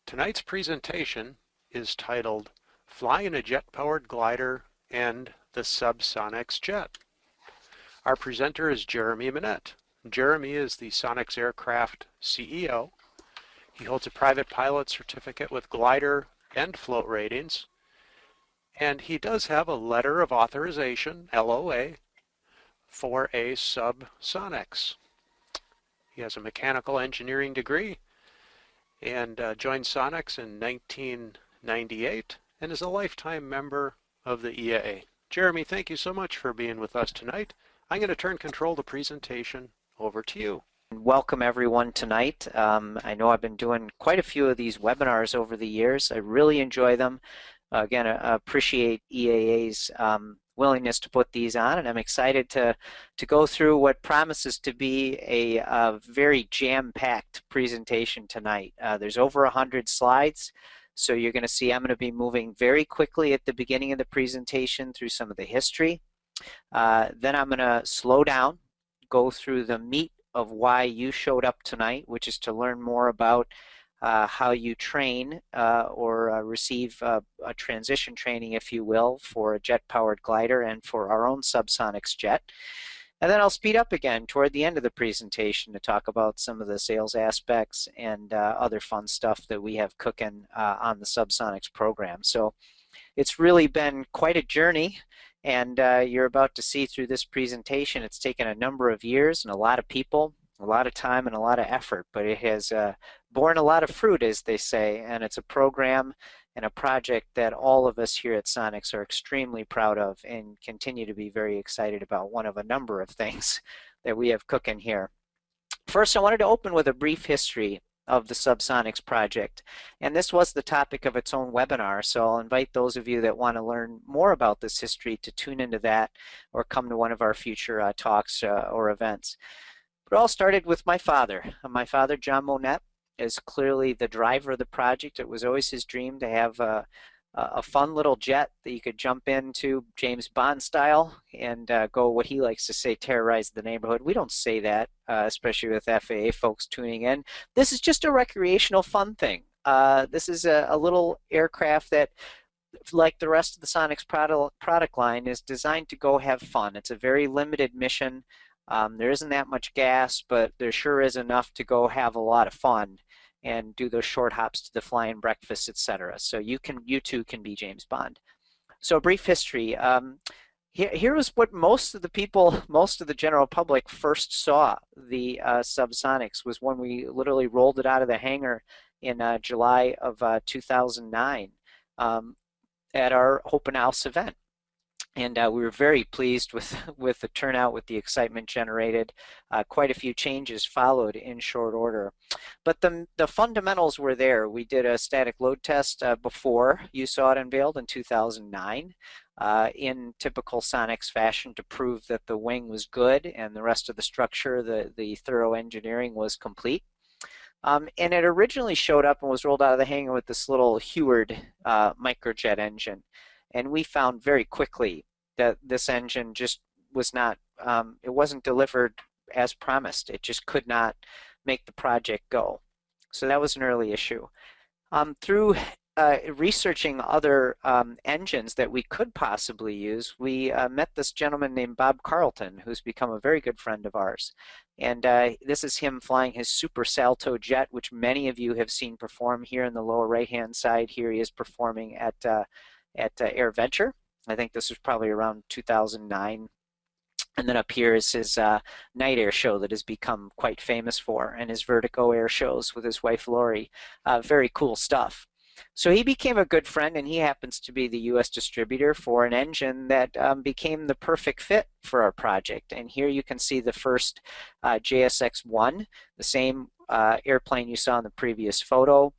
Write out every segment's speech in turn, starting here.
Tonight's presentation is titled Flying a Jet-Powered Glider and the Sub Sonex Jet. Our presenter is Jeremy Monnett. Jeremy is the Sonex Aircraft CEO. He holds a private pilot certificate with glider and float ratings. And he does have a letter of authorization, LOA, for a Sub Sonex. He has a mechanical engineering degree and joined Sonex in 1998 and is a lifetime member of the EAA. Jeremy, thank you so much for being with us tonight. I'm going to turn control of the presentation over to you. Welcome everyone tonight. I know I've been doing quite a few of these webinars over the years. I really enjoy them. Again, I appreciate EAA's willingness to put these on, and I'm excited to go through what promises to be a very jam-packed presentation tonight. There's over 100 slides, so you're going to see I'm going to be moving very quickly at the beginning of the presentation through some of the history. Then I'm going to slow down, go through the meat of why you showed up tonight, which is to learn more about how you train or receive a transition training, if you will, for a jet-powered glider and for our own Sub Sonex jet. And then I'll speed up again toward the end of the presentation to talk about some of the sales aspects and other fun stuff that we have cooking on the Sub Sonex program. So it's really been quite a journey, and you're about to see through this presentation. It's taken a number of years and a lot of people, a lot of time and a lot of effort, but it has borne a lot of fruit, as they say, and it's a program and a project that all of us here at Sonex are extremely proud of and continue to be very excited about, one of a number of things that we have cooking here. First, I wanted to open with a brief history of the SubSonex project, and this was the topic of its own webinar, so I'll invite those of you that want to learn more about this history to tune into that or come to one of our future talks or events. But it all started with my father. My father, John Monnett, is clearly the driver of the project. It was always his dream to have a fun little jet that you could jump into, James Bond style, and go, what he likes to say, terrorize the neighborhood. We don't say that, especially with FAA folks tuning in. This is just a recreational fun thing. This is a little aircraft that, like the rest of the Sonex product line, is designed to go have fun. It's a very limited mission. There isn't that much gas, but there sure is enough to go have a lot of fun and do those short hops to the flying breakfast, etc. So you too can be James Bond. So brief history. Here is what most of the people, most of the general public first saw the SubSonex, was when we literally rolled it out of the hangar in July of 2009 at our open house event. And we were very pleased with the turnout, with the excitement generated. Quite a few changes followed in short order. But the fundamentals were there. We did a static load test before you saw it unveiled in 2009 in typical Sonex fashion to prove that the wing was good and the rest of the structure, the thorough engineering, was complete. And it originally showed up and was rolled out of the hangar with this little Heward MicroJet engine. And we found very quickly that this engine just was not, it wasn't delivered as promised. It just could not make the project go. So that was an early issue. Through researching other engines that we could possibly use, we met this gentleman named Bob Carlton, who's become a very good friend of ours. And this is him flying his Super Salto jet, which many of you have seen perform here in the lower right-hand side. Here he is performing at AirVenture. I think this was probably around 2009. And then up here is his night air show that has become quite famous for, and his Vertigo air shows with his wife Lori. Very cool stuff. So he became a good friend, and he happens to be the U.S. distributor for an engine that became the perfect fit for our project. And here you can see the first JSX-1, the same airplane you saw in the previous photo.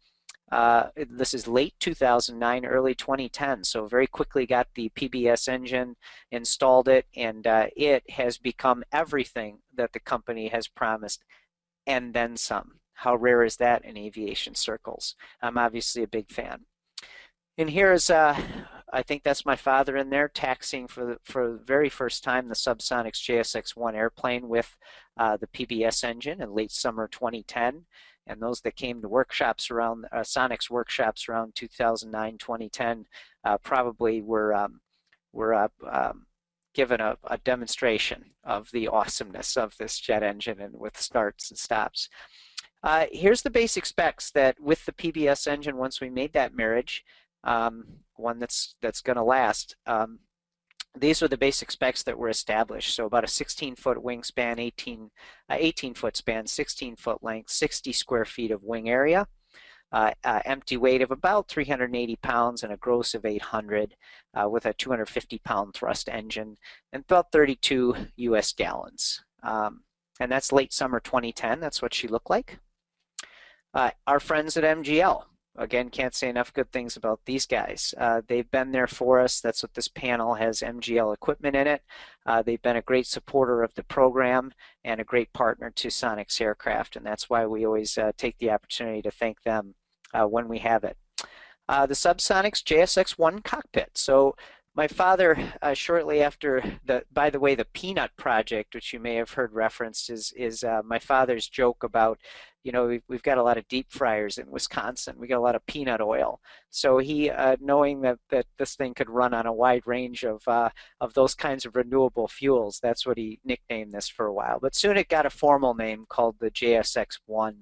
This is late 2009, early 2010, so very quickly got the PBS engine, installed it, and it has become everything that the company has promised, and then some. How rare is that in aviation circles? I'm obviously a big fan. And here's, I think that's my father in there, taxiing for the very first time the SubSonex JSX-1 airplane with the PBS engine in late summer 2010. and those that came to workshops around Sonex workshops around 2009, 2010 probably were given a demonstration of the awesomeness of this jet engine and with starts and stops. Here's the basic specs that with the PBS engine, once we made that marriage, one that's going to last, these are the basic specs that were established. So about a 16-foot wingspan, 18-foot span, 16-foot length, 60 square feet of wing area, empty weight of about 380 pounds and a gross of 800 with a 250-pound thrust engine and about 32 US gallons. And that's late summer 2010. That's what she looked like. Our friends at MGL. Again, can't say enough good things about these guys. They've been there for us. That's what this panel has, MGL equipment in it. They've been a great supporter of the program and a great partner to Sonex Aircraft, and that's why we always take the opportunity to thank them when we have it. The SubSonex JSX-1 cockpit. So my father, shortly after by the way, the peanut project, which you may have heard referenced, is my father's joke about, you know, we've got a lot of deep fryers in Wisconsin. We got a lot of peanut oil. So he, knowing that this thing could run on a wide range of those kinds of renewable fuels, that's what he nicknamed this for a while. But soon it got a formal name called the JSX-1.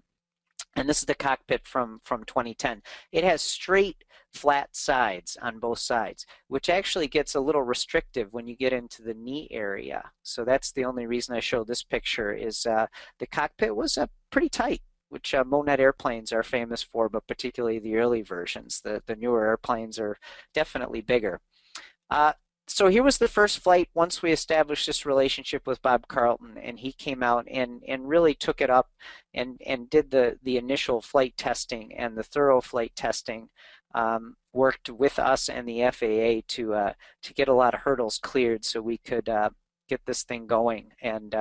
And this is the cockpit from 2010. It has straight, flat sides on both sides, which actually gets a little restrictive when you get into the knee area. So that's the only reason I show this picture is the cockpit was pretty tight, which Monnett airplanes are famous for, but particularly the early versions. The newer airplanes are definitely bigger. So here was the first flight once we established this relationship with Bob Carlton, and he came out and really took it up and did the initial flight testing and the thorough flight testing, worked with us and the FAA to get a lot of hurdles cleared so we could get this thing going, and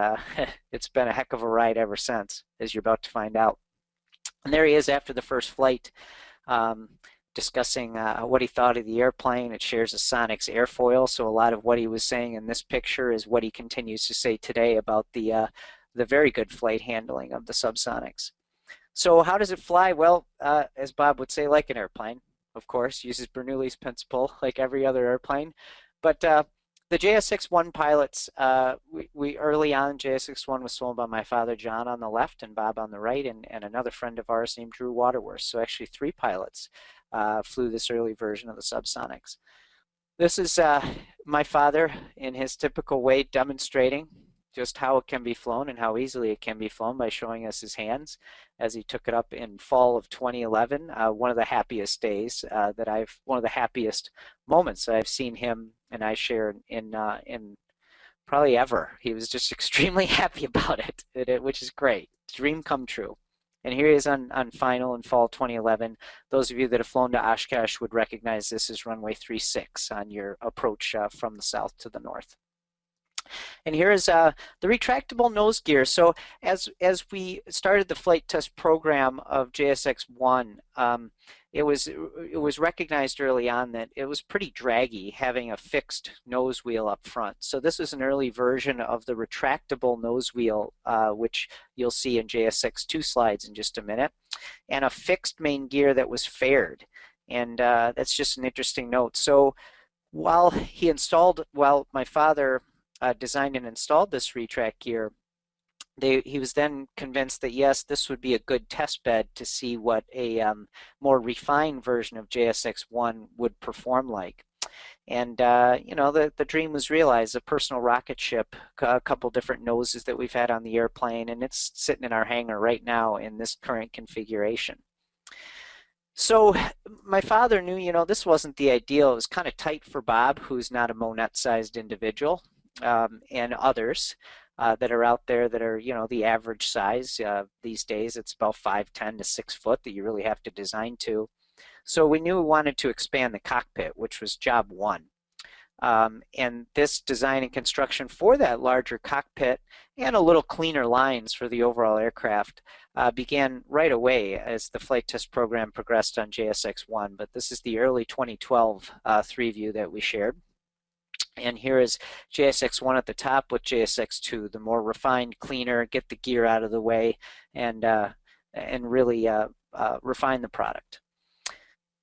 it's been a heck of a ride ever since, as you're about to find out. And there he is after the first flight, discussing what he thought of the airplane. It shares a Sonex airfoil, so a lot of what he was saying in this picture is what he continues to say today about the very good flight handling of the SubSonex. So how does it fly? Well, as Bob would say, like an airplane, of course, uses Bernoulli's principle like every other airplane. But the JSX-1 pilots, we early on, JSX-1 was flown by my father John on the left and Bob on the right, and another friend of ours named Drew Waterworth. So actually 3 pilots flew this early version of the SubSonex. This is my father in his typical way demonstrating just how it can be flown and how easily it can be flown by showing us his hands as he took it up in fall of 2011. One of the happiest days one of the happiest moments that I've seen him and I share in probably ever. He was just extremely happy about it, which is great. Dream come true. And here he is on final in fall 2011. Those of you that have flown to Oshkosh would recognize this as runway 36 on your approach from the south to the north. And here is the retractable nose gear. So as we started the flight test program of JSX-1, it was recognized early on that it was pretty draggy having a fixed nose wheel up front. So this is an early version of the retractable nose wheel, which you'll see in JSX-2 slides in just a minute, and a fixed main gear that was faired. And that's just an interesting note. So while my father designed and installed this retract gear, he was then convinced that yes, this would be a good test bed to see what a more refined version of JSX-1 would perform like. And you know, the dream was realized. A personal rocket ship, a couple different noses that we've had on the airplane, and it's sitting in our hangar right now in this current configuration. So my father knew, you know, this wasn't the ideal. It was kind of tight for Bob, who's not a Monnett-sized individual, and others that are out there that are, you know, the average size. These days it's about 5'10" to 6 foot that you really have to design to. So we knew we wanted to expand the cockpit, which was job one. And this design and construction for that larger cockpit and a little cleaner lines for the overall aircraft began right away as the flight test program progressed on JSX-1. But this is the early 2012 3-view that we shared. And here is JSX-1 at the top with JSX-2, the more refined, cleaner, get the gear out of the way, and and really refine the product.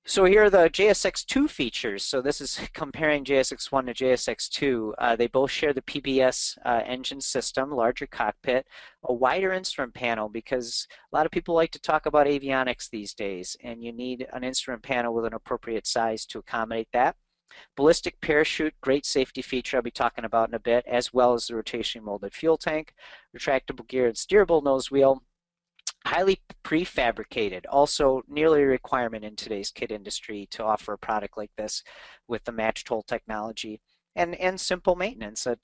So here are the JSX2 features. So this is comparing JSX1 to JSX2. They both share the PBS engine system, larger cockpit, a wider instrument panel, because a lot of people like to talk about avionics these days, and you need an instrument panel with an appropriate size to accommodate that. Ballistic parachute, great safety feature I'll be talking about in a bit, as well as the rotationally molded fuel tank, retractable gear and steerable nose wheel. Highly prefabricated, also nearly a requirement in today's kit industry to offer a product like this with the matched hole technology, and simple maintenance. A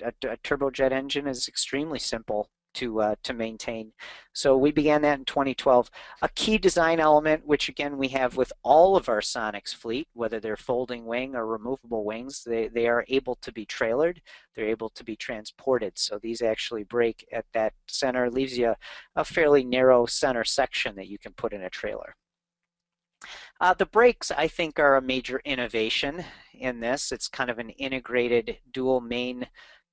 turbojet engine is extremely simple to maintain. So we began that in 2012. A key design element, which again we have with all of our Sonex fleet, whether they're folding wing or removable wings, they are able to be trailered, they're able to be transported. So these actually break at that center, leaves you a fairly narrow center section that you can put in a trailer. The brakes, I think, are a major innovation in this. It's kind of an integrated dual main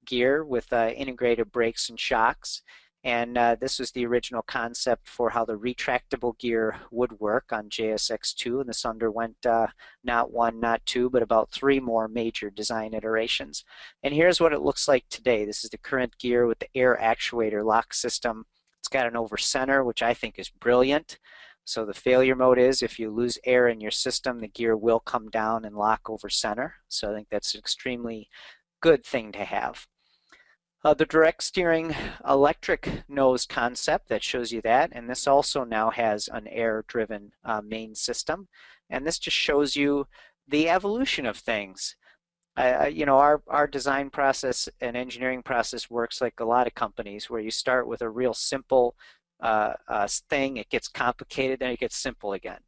gear with integrated brakes and shocks, and this was the original concept for how the retractable gear would work on JSX2, and this underwent not one, not two, but about 3 more major design iterations. And here's what it looks like today. This is the current gear with the air actuator lock system. It's got an over center, which I think is brilliant. So the failure mode is if you lose air in your system, the gear will come down and lock over center. So I think that's an extremely good thing to have. The direct steering electric nose concept, that shows you that, and this also now has an air-driven main system, and this just shows you the evolution of things. You know, our design process and engineering process works like a lot of companies, where you start with a real simple thing, it gets complicated, then it gets simple again.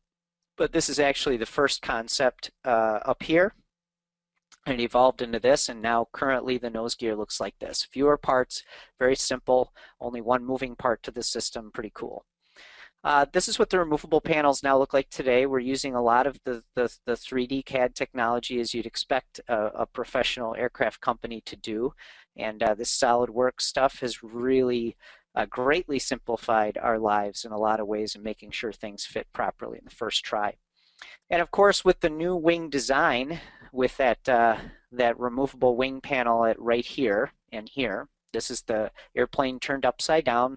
But this is actually the first concept up here. And evolved into this, and now currently the nose gear looks like this. Fewer parts, very simple, only one moving part to the system, pretty cool. This is what the removable panels now look like today. We're using a lot of the 3D CAD technology, as you'd expect a professional aircraft company to do, and this SolidWorks stuff has really greatly simplified our lives in a lot of ways in making sure things fit properly in the first try. And of course, with the new wing design, with that removable wing panel at right here and here, this is the airplane turned upside down.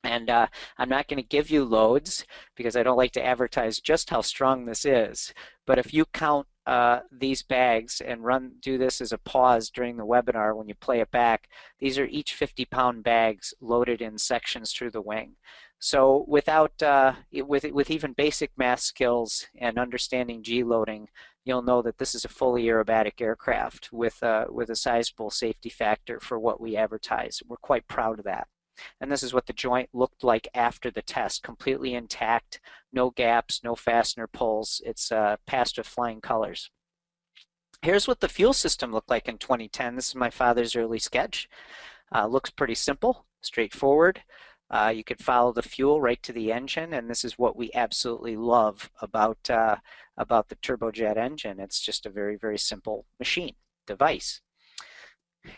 And I'm not going to give you loads because I don't like to advertise just how strong this is. But if you count these bags and do this as a pause during the webinar when you play it back, these are each 50-pound bags loaded in sections through the wing. So without with even basic math skills and understanding G loading, you'll know that this is a fully aerobatic aircraft with a sizable safety factor for what we advertise. We're quite proud of that. And this is what the joint looked like after the test, completely intact, no gaps, no fastener pulls. It's passed with flying colors. Here's what the fuel system looked like in 2010. This is my father's early sketch. Looks pretty simple, straightforward. You could follow the fuel right to the engine, and this is what we absolutely love about the turbojet engine. It's just a very, very simple machine, device.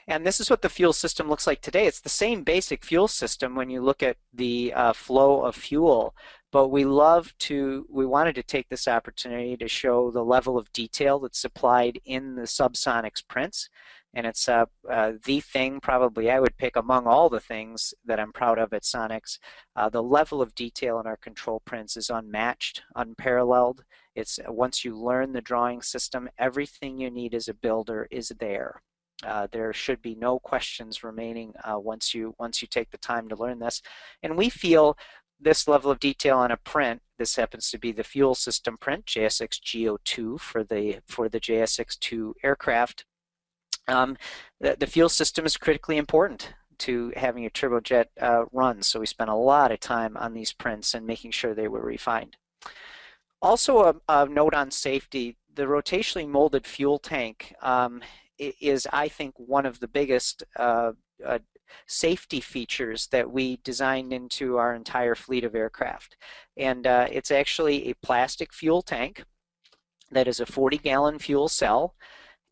And this is what the fuel system looks like today. It's the same basic fuel system when you look at the flow of fuel, but we wanted to take this opportunity to show the level of detail that's supplied in the SubSonex prints. And it's the thing probably I would pick among all the things that I'm proud of at Sonex. The level of detail in our control prints is unmatched, unparalleled. It's once you learn the drawing system, everything you need as a builder is there. There should be no questions remaining once you take the time to learn this. And we feel this level of detail on a print, this happens to be the fuel system print, JSX GO2 for the JSX2 aircraft. The fuel system is critically important to having a turbojet run, so we spent a lot of time on these prints and making sure they were refined. Also a note on safety, the rotationally molded fuel tank is, I think, one of the biggest safety features that we designed into our entire fleet of aircraft. And it's actually a plastic fuel tank that is a 40-gallon fuel cell.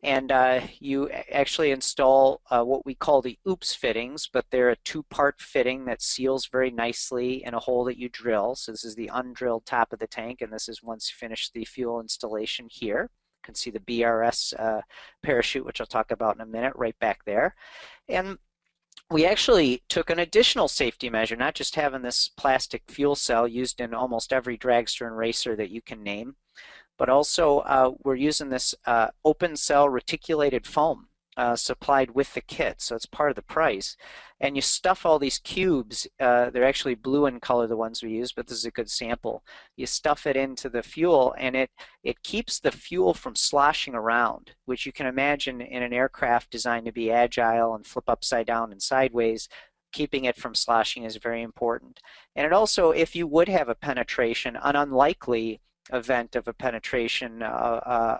And you actually install what we call the OOPS fittings, but they're a two-part fitting that seals very nicely in a hole that you drill. So this is the undrilled top of the tank, and this is once you finish the fuel installation here. You can see the BRS parachute, which I'll talk about in a minute, right back there. And we actually took an additional safety measure, not just having this plastic fuel cell used in almost every dragster and racer that you can name, but also we're using this open cell reticulated foam supplied with the kit, so it's part of the price. And you stuff all these cubes, they're actually blue in color, the ones we use, but this is a good sample. You stuff it into the fuel, and it keeps the fuel from sloshing around, which you can imagine in an aircraft designed to be agile and flip upside down and sideways. Keeping it from sloshing is very important. And it also, if you would have a penetration, an unlikely event of a penetration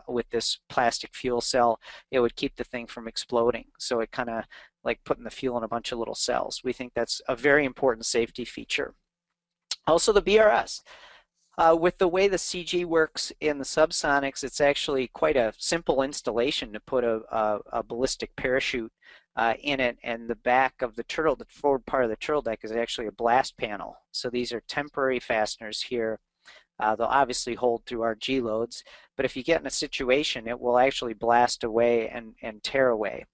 with this plastic fuel cell, it would keep the thing from exploding. So it kind of like putting the fuel in a bunch of little cells. We think that's a very important safety feature. Also the BRS. With the way the CG works in the SubSonex, it's actually quite a simple installation to put a ballistic parachute in it, and the back of the turtle, the forward part of the turtle deck is actually a blast panel. So these are temporary fasteners here. They'll obviously hold through our G loads, but if you get in a situation, it will actually blast away and tear away.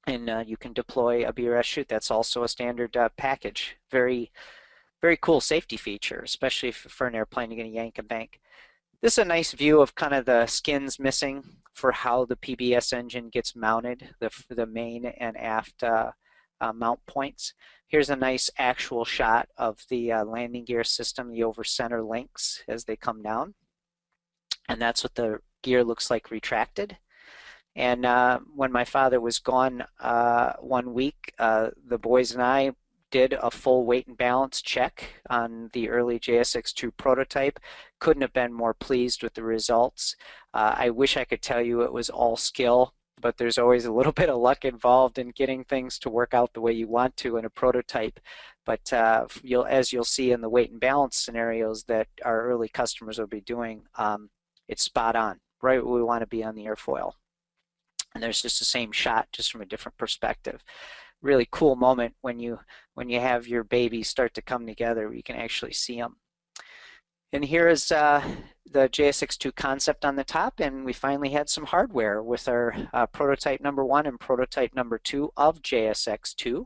And you can deploy a BRS chute. That's also a standard package. Very, very cool safety feature, especially if for an airplane you're going to yank a bank. This is a nice view of kind of the skins missing for how the PBS engine gets mounted, the main and aft mount points. Here's a nice actual shot of the landing gear system, the over center links as they come down. And that's what the gear looks like retracted. And when my father was gone 1 week, the boys and I did a full weight and balance check on the early JSX2 prototype. Couldn't have been more pleased with the results. I wish I could tell you it was all skill, but there's always a little bit of luck involved in getting things to work out the way you want to in a prototype. But as you'll see in the weight and balance scenarios that our early customers will be doing, it's spot on, right where we want to be on the airfoil. And there's just the same shot, just from a different perspective. Really cool moment when you have your babies start to come together, where you can actually see them. And here is the JSX2 concept on the top, and we finally had some hardware with our prototype number 1 and prototype number 2 of JSX2.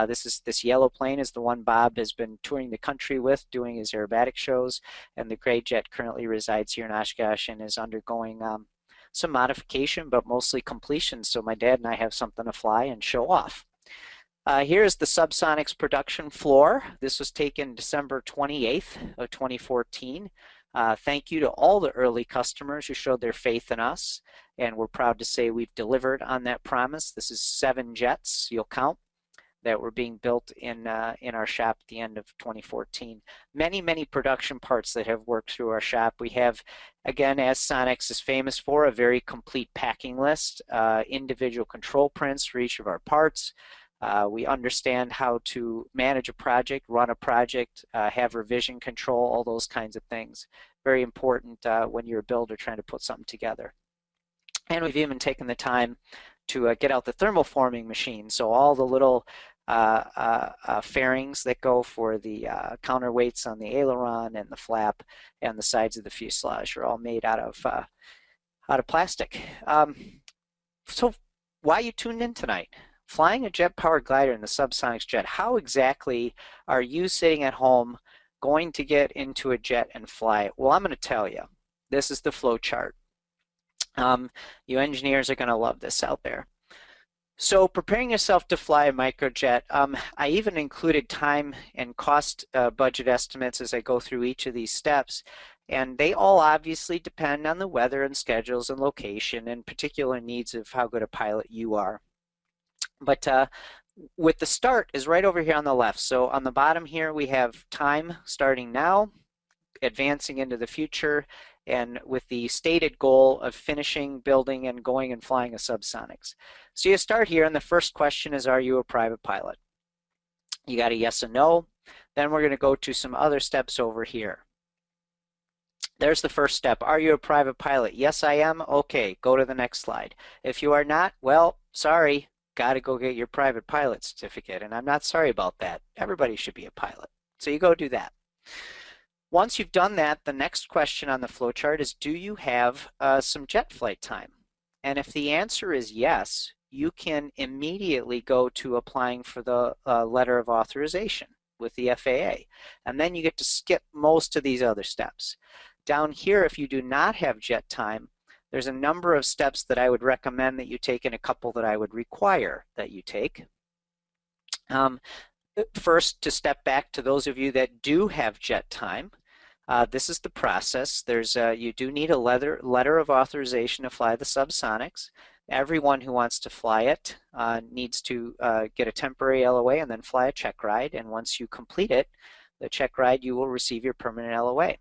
This yellow plane is the one Bob has been touring the country with, doing his aerobatic shows, and the gray jet currently resides here in Oshkosh and is undergoing some modification, but mostly completion, so my dad and I have something to fly and show off. Here's the SubSonex production floor. This was taken December 28th of 2014. Thank you to all the early customers who showed their faith in us, and we're proud to say we've delivered on that promise. This is 7 jets, you'll count, that were being built in our shop at the end of 2014. Many, many production parts that have worked through our shop. We have, again, as Sonex is famous for, a very complete packing list, individual control prints for each of our parts. We understand how to manage a project, run a project, have revision control, all those kinds of things. Very important when you're a builder trying to put something together. And we've even taken the time to get out the thermoforming machine. So all the little fairings that go for the counterweights on the aileron and the flap and the sides of the fuselage are all made out of plastic. So why you tuned in tonight? Flying a jet-powered glider in the Sub Sonex Jet, how exactly are you sitting at home going to get into a jet and fly it? Well, I'm going to tell you. This is the flow chart. You engineers are going to love this out there. So preparing yourself to fly a MicroJet, I even included time and cost budget estimates as I go through each of these steps. And they all obviously depend on the weather and schedules and location and particular needs of how good a pilot you are. But with the start is right over here on the left. So on the bottom here we have time starting now, advancing into the future, and with the stated goal of finishing, building, and going and flying a SubSonex. So you start here, and the first question is, are you a private pilot? You got a yes and no. Then we're going to go to some other steps over here. There's the first step. Are you a private pilot? Yes, I am. Okay, go to the next slide. If you are not, well, sorry, got to go get your private pilot certificate. And I'm not sorry about that. Everybody should be a pilot. So you go do that. Once you've done that, the next question on the flowchart is, do you have some jet flight time? And if the answer is yes, you can immediately go to applying for the letter of authorization with the FAA. And then you get to skip most of these other steps. Down here, if you do not have jet time, there's a number of steps that I would recommend that you take and a couple that I would require that you take. First, to step back to those of you that do have jet time, this is the process. You do need a letter of authorization to fly the SubSonex. Everyone who wants to fly it needs to get a temporary LOA and then fly a check ride. And once you complete it, the check ride, you will receive your permanent LOA.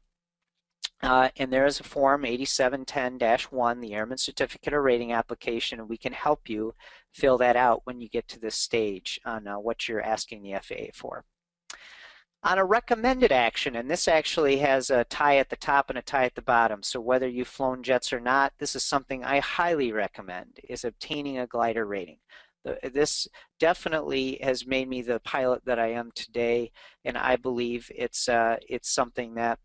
And there is a form 8710-1, the Airman Certificate or Rating Application, and we can help you fill that out when you get to this stage on what you're asking the FAA for. On a recommended action, and this actually has a tie at the top and a tie at the bottom, so whether you've flown jets or not, this is something I highly recommend, is obtaining a glider rating. This definitely has made me the pilot that I am today, and I believe it's something that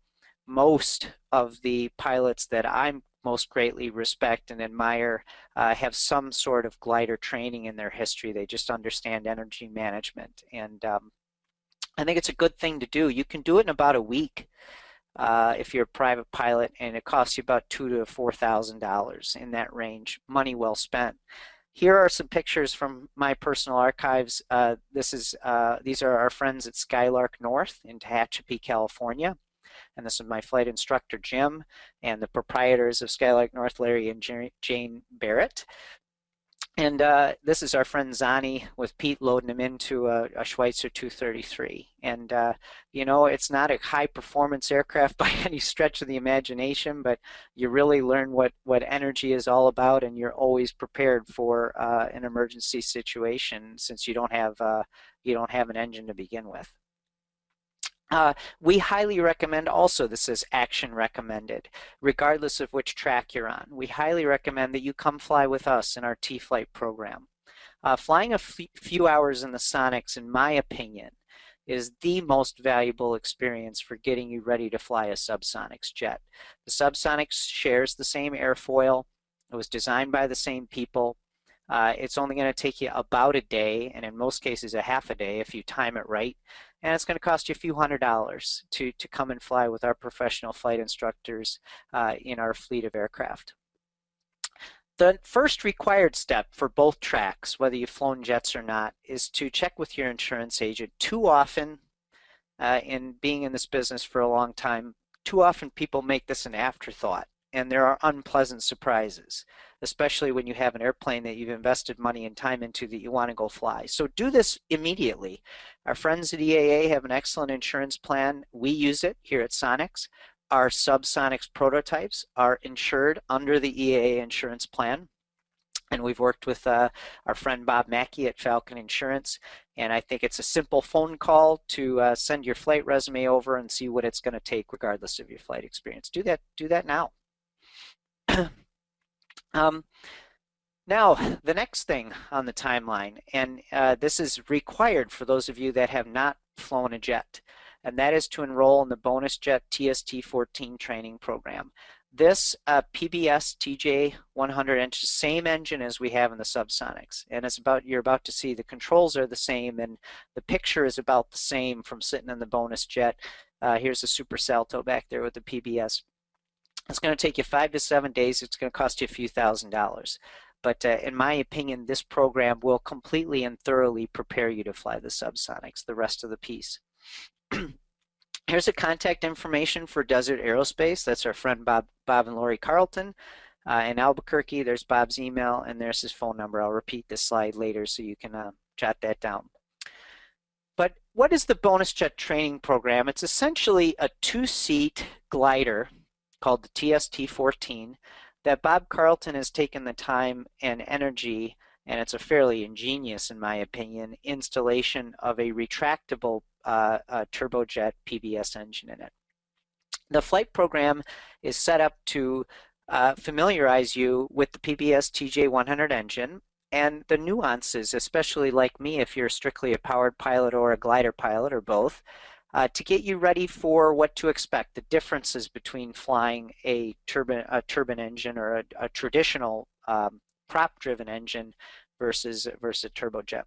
most of the pilots that I'm most greatly respect and admire have some sort of glider training in their history. They just understand energy management, and I think it's a good thing to do. You can do it in about a week if you're a private pilot, and it costs you about $2,000 to $4,000 in that range. Money well spent. Here are some pictures from my personal archives. These are our friends at Skylark North in Tehachapi, California. And this is my flight instructor, Jim, and the proprietors of Skylark North, Larry and Jane Barrett. And this is our friend Zani with Pete loading him into a Schweitzer 233. And, you know, it's not a high performance aircraft by any stretch of the imagination, but you really learn what energy is all about, and you're always prepared for an emergency situation since you don't have an engine to begin with. We highly recommend also, this is action recommended, regardless of which track you're on. We highly recommend that you come fly with us in our T-Flight program. Flying a few hours in the Sonex, in my opinion, is the most valuable experience for getting you ready to fly a SubSonex jet. The SubSonex shares the same airfoil. It was designed by the same people. It's only going to take you about a day, and in most cases a half a day if you time it right. And it's going to cost you a few $100s to come and fly with our professional flight instructors in our fleet of aircraft. The first required step for both tracks, whether you've flown jets or not, is to check with your insurance agent. Too often, in being in this business for a long time, too often people make this an afterthought, and there are unpleasant surprises, especially when you have an airplane that you've invested money and time into that you want to go fly. So do this immediately. Our friends at EAA have an excellent insurance plan. We use it here at Sonex. Our SubSonex prototypes are insured under the EAA insurance plan. And we've worked with our friend Bob Mackey at Falcon Insurance. And I think it's a simple phone call to send your flight resume over and see what it's going to take regardless of your flight experience. Do that now. Now, the next thing on the timeline, and this is required for those of you that have not flown a jet, and that is to enroll in the BonusJet TST-14 training program. This PBS TJ100 same engine as we have in the SubSonex, and you're about to see the controls are the same, and the picture is about the same from sitting in the BonusJet. Here's the Super Salto back there with the PBS. It's going to take you 5 to 7 days. It's going to cost you a few $1,000s. But in my opinion, this program will completely and thoroughly prepare you to fly the SubSonex, the rest of the piece. Here's the contact information for Desert Aerospace. That's our friend Bob and Lori Carlton in Albuquerque. There's Bob's email, and there's his phone number. I'll repeat this slide later so you can jot that down. But what is the BonusJet training program? It's essentially a 2-seat glider called the TST-14 that Bob Carlton has taken the time and energy, and it's a fairly ingenious, in my opinion, installation of a retractable turbojet PBS engine in it. The flight program is set up to familiarize you with the PBS TJ100 engine and the nuances, especially like me if you're strictly a powered pilot or a glider pilot or both, to get you ready for what to expect, the differences between flying a turbine engine or a traditional prop-driven engine versus turbojet.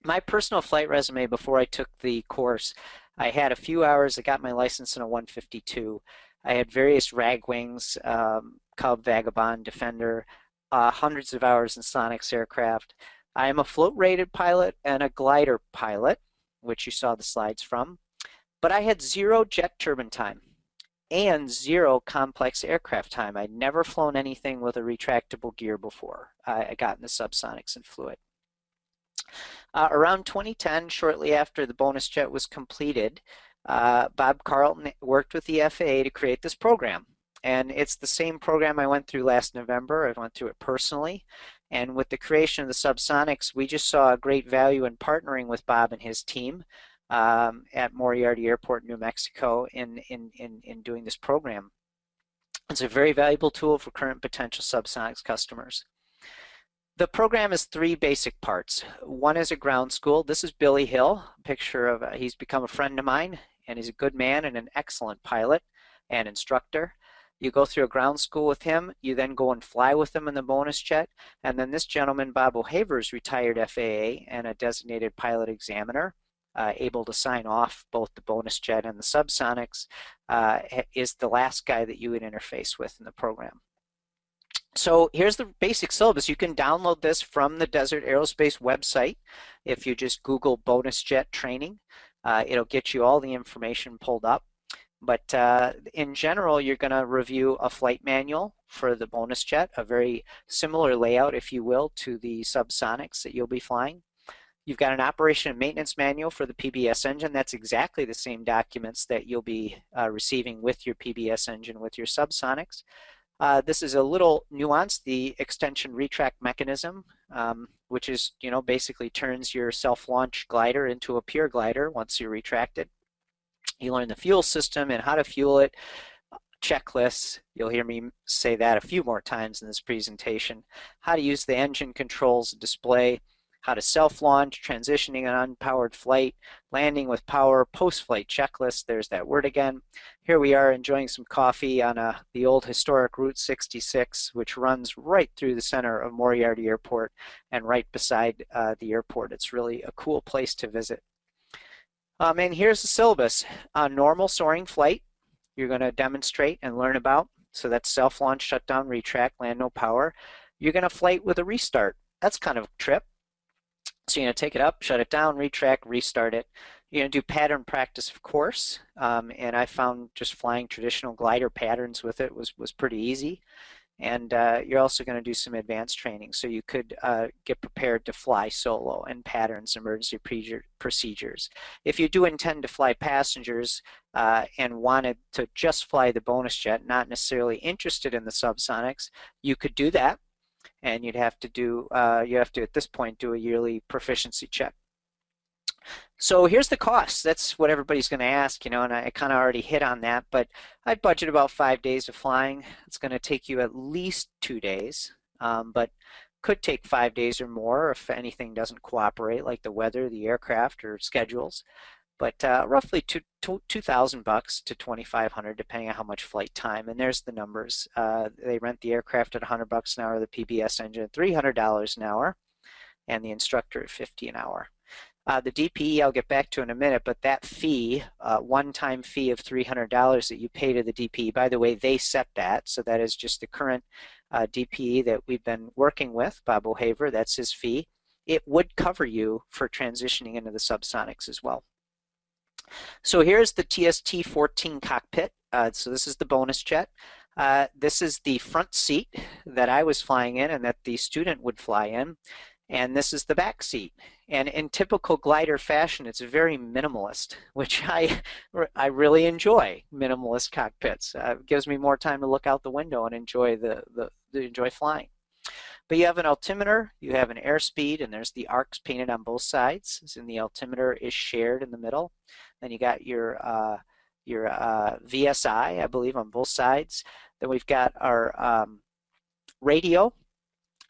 My personal flight resume before I took the course, I had a few hours. I got my license in a 152. I had various rag wings, Cub, Vagabond, Defender, hundreds of hours in Sonex Aircraft. I am a float-rated pilot and a glider pilot, which you saw the slides from, but I had 0 jet turbine time and 0 complex aircraft time. I'd never flown anything with a retractable gear before. I got into SubSonex and flew it. Around 2010, shortly after the BonusJet was completed, Bob Carlton worked with the FAA to create this program. And it's the same program I went through last November. I went through it personally. And with the creation of the SubSonex, we just saw a great value in partnering with Bob and his team at Moriarty Airport, New Mexico, in doing this program. It's a very valuable tool for current potential SubSonex customers. The program has 3 basic parts. One is a ground school. This is Billy Hill, a picture of, he's become a friend of mine, and he's a good man and an excellent pilot and instructor. You go through a ground school with him, you then go and fly with him in the BonusJet, and then this gentleman, Bob O'Haver, is retired FAA and a designated pilot examiner, able to sign off both the BonusJet and the SubSonex, is the last guy that you would interface with in the program. So here's the basic syllabus. You can download this from the Desert Aerospace website. If you just Google BonusJet training, it'll get you all the information pulled up. But in general, you're going to review a flight manual for the BonusJet, a very similar layout, if you will, to the SubSonex that you'll be flying. You've got an operation and maintenance manual for the PBS engine. That's exactly the same documents that you'll be receiving with your PBS engine with your SubSonex. This is a little nuanced, the extension retract mechanism, which is, basically turns your self-launch glider into a pure glider once you're retracted. You learn the fuel system and how to fuel it, checklists. You'll hear me say that a few more times in this presentation. How to use the engine controls display, how to self-launch, transitioning an unpowered flight, landing with power, post-flight checklist. There's that word again. Here we are enjoying some coffee on the old historic Route 66, which runs right through the center of Moriarty Airport and right beside the airport. It's really a cool place to visit. And here's the syllabus. Normal soaring flight, you're going to demonstrate and learn about. So that's self-launch, shutdown, retract, land no power. You're going to flight with a restart. That's kind of a trip. So you're going to take it up, shut it down, retract, restart it. You're going to do pattern practice, of course, and I found just flying traditional glider patterns with it was pretty easy. And you're also going to do some advanced training, so you could get prepared to fly solo and patterns, emergency procedures. If you do intend to fly passengers and wanted to just fly the BonusJet, not necessarily interested in the SubSonex, you could do that. And you'd have to do, at this point, do a yearly proficiency check. So here's the cost. That's what everybody's going to ask, and I kind of already hit on that, but I budget about 5 days of flying. It's going to take you at least 2 days, but could take 5 days or more if anything doesn't cooperate, like the weather, the aircraft, or schedules. But roughly $2,000 to $2,500, depending on how much flight time. And there's the numbers. They rent the aircraft at $100 an hour, the PBS engine at $300 an hour, and the instructor at $50 an hour. The DPE I'll get back to in a minute, but that fee, one-time fee of $300 that you pay to the DPE, by the way, they set that, so that is just the current DPE that we've been working with, Bob O'Haver, that's his fee. It would cover you for transitioning into the SubSonex as well. So here's the TST-14 cockpit. So this is the BonusJet. This is the front seat that I was flying in and that the student would fly in. And this is the back seat. And in typical glider fashion, it's very minimalist, which I really enjoy, minimalist cockpits. It gives me more time to look out the window and enjoy enjoy flying. But you have an altimeter, you have an airspeed, and there's the arcs painted on both sides, and the altimeter is shared in the middle. Then you got your your VSI, I believe, on both sides. Then we've got our radio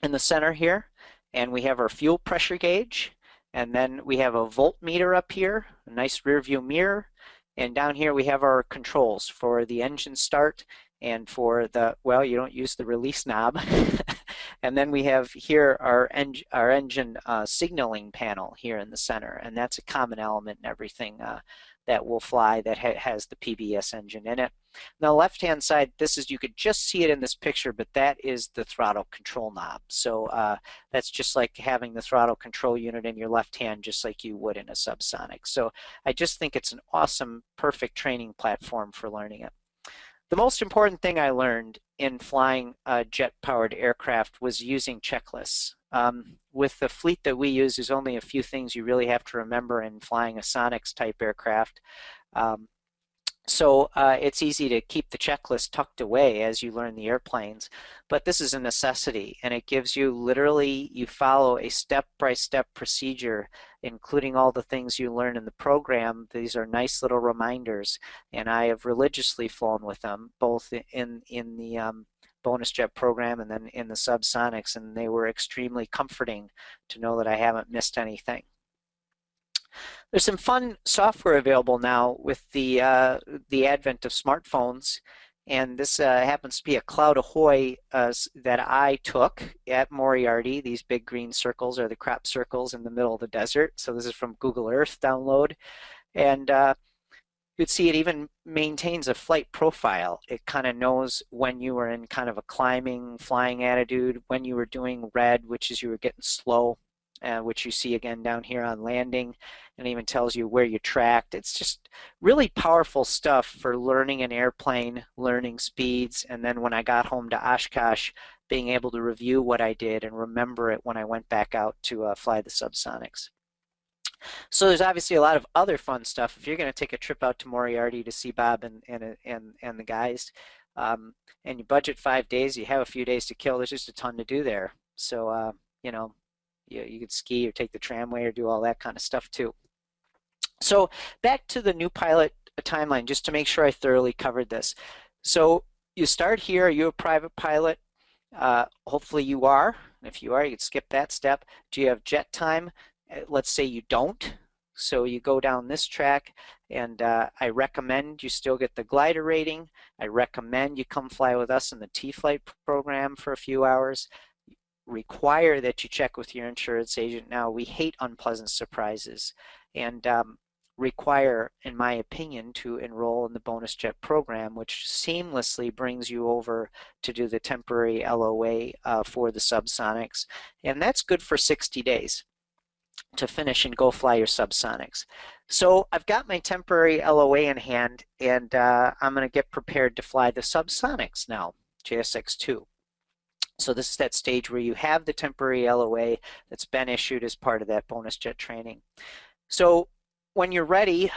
in the center here, and we have our fuel pressure gauge, and then we have a voltmeter up here, a nice rear view mirror, and down here we have our controls for the engine start and for the, well, you don't use the release knob. And then we have here our engine signaling panel here in the center, and that's a common element in everything that will fly that has the PBS engine in it. Now, the left-hand side, this is, you could just see it in this picture, but that is the throttle control knob. So that's just like having the throttle control unit in your left hand, just like you would in a SubSonex. So I just think it's an awesome, perfect training platform for learning it. The most important thing I learned in flying jet-powered aircraft was using checklists. With the fleet that we use, there's only a few things you really have to remember in flying a Sonex type aircraft. So it's easy to keep the checklist tucked away as you learn the airplanes, but this is a necessity, and it gives you literally, you follow a step-by-step procedure, including all the things you learn in the program. These are nice little reminders, and I have religiously flown with them, both in the BonusJet program and then in the SubSonex, and they were extremely comforting to know that I haven't missed anything. There's some fun software available now with the advent of smartphones, and this happens to be a Cloud Ahoy that I took at Moriarty. These big green circles are the crop circles in the middle of the desert. So this is from Google Earth download, and you'd see it even maintains a flight profile. It kind of knows when you were in kind of a climbing, flying attitude, when you were doing red, which is you were getting slow, which you see again down here on landing, and even tells you where you tracked. It's just really powerful stuff for learning an airplane, learning speeds, and then when I got home to Oshkosh, being able to review what I did and remember it when I went back out to fly the SubSonex. So there's obviously a lot of other fun stuff. If you're going to take a trip out to Moriarty to see Bob and the guys, and you budget 5 days, you have a few days to kill, there's just a ton to do there. So, you know, you could ski or take the tramway or do all that kind of stuff too. So back to the new pilot timeline, just to make sure I thoroughly covered this. So you start here. Are you a private pilot? Hopefully you are. If you are, you can skip that step. Do you have jet time? Let's say you don't. So you go down this track, and I recommend you still get the glider rating. I recommend you come fly with us in the T-Flight program for a few hours. Require that you check with your insurance agent. Now, we hate unpleasant surprises, and require, in my opinion, to enroll in the BonusJet program, which seamlessly brings you over to do the temporary LOA for the SubSonex, and that's good for 60 days to finish and go fly your SubSonex. So I've got my temporary LOA in hand, and I'm going to get prepared to fly the SubSonex now, JSX2. So this is that stage where you have the temporary LOA that's been issued as part of that BonusJet training. So when you're ready,